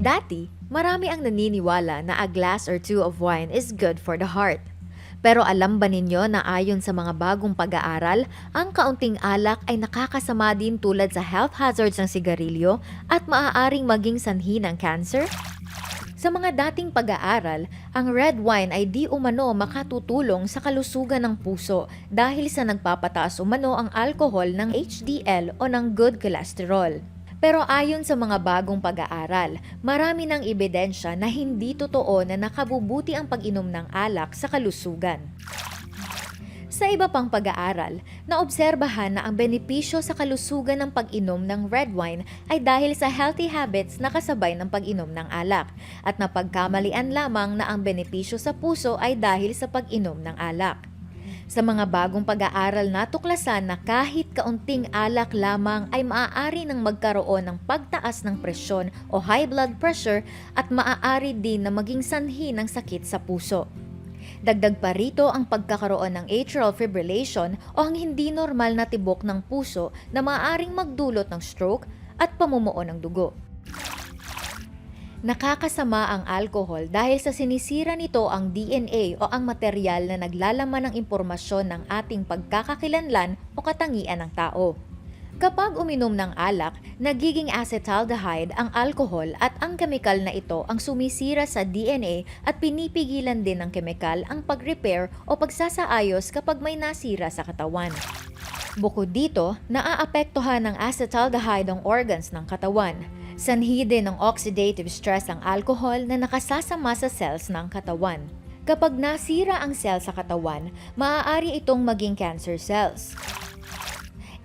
Dati, marami ang naniniwala na a glass or two of wine is good for the heart. Pero alam ba ninyo na ayon sa mga bagong pag-aaral, ang kaunting alak ay nakakasama din tulad sa health hazards ng sigarilyo at maaaring maging sanhi ng cancer? Sa mga dating pag-aaral, ang red wine ay di umano makatutulong sa kalusugan ng puso dahil sa nagpapataas umano ang alkohol ng HDL o ng good cholesterol. Pero ayon sa mga bagong pag-aaral, marami ng ebidensya na hindi totoo na nakabubuti ang pag-inom ng alak sa kalusugan. Sa iba pang pag-aaral, naobserbahan na ang benepisyo sa kalusugan ng pag-inom ng red wine ay dahil sa healthy habits na kasabay ng pag-inom ng alak at napagkamalian lamang na ang benepisyo sa puso ay dahil sa pag-inom ng alak. Sa mga bagong pag-aaral natuklasan na kahit kaunting alak lamang ay maaari nang magkaroon ng pagtaas ng presyon o high blood pressure at maaari din na maging sanhi ng sakit sa puso. Dagdag pa rito ang pagkakaroon ng atrial fibrillation o ang hindi normal na tibok ng puso na maaaring magdulot ng stroke at pamumuo ng dugo. Nakakasama ang alcohol dahil sa sinisira nito ang DNA o ang material na naglalaman ng impormasyon ng ating pagkakakilanlan o katangian ng tao. Kapag uminom ng alak, nagiging acetaldehyde ang alcohol at ang kemikal na ito ang sumisira sa DNA at pinipigilan din ng kemikal ang pag-repair o pagsasaayos kapag may nasira sa katawan. Bukod dito, naaapektuhan ng acetaldehyde ang organs ng katawan. Sanhi din ng oxidative stress ang alcohol na nakasasama sa cells ng katawan. Kapag nasira ang cell sa katawan, maaari itong maging cancer cells.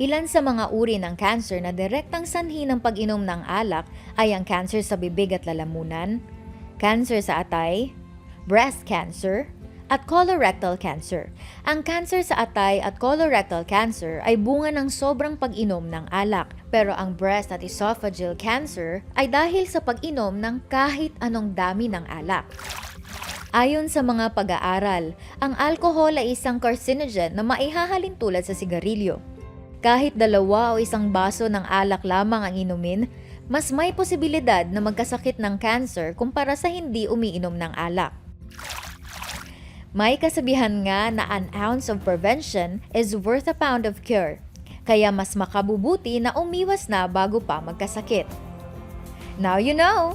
Ilan sa mga uri ng cancer na direktang sanhi ng pag-inom ng alak ay ang cancer sa bibig at lalamunan, cancer sa atay, breast cancer, at colorectal cancer. Ang cancer sa atay at colorectal cancer ay bunga ng sobrang pag-inom ng alak, pero ang breast at esophageal cancer ay dahil sa pag-inom ng kahit anong dami ng alak. Ayon sa mga pag-aaral, ang alcohol ay isang carcinogen na maihahalin tulad sa sigarilyo. Kahit 2 o 1 baso ng alak lamang ang inumin, mas may posibilidad na magkasakit ng cancer kumpara sa hindi umiinom ng alak. May kasabihan nga na an ounce of prevention is worth a pound of cure, kaya mas makabubuti na umiwas na bago pa magkasakit. Now you know!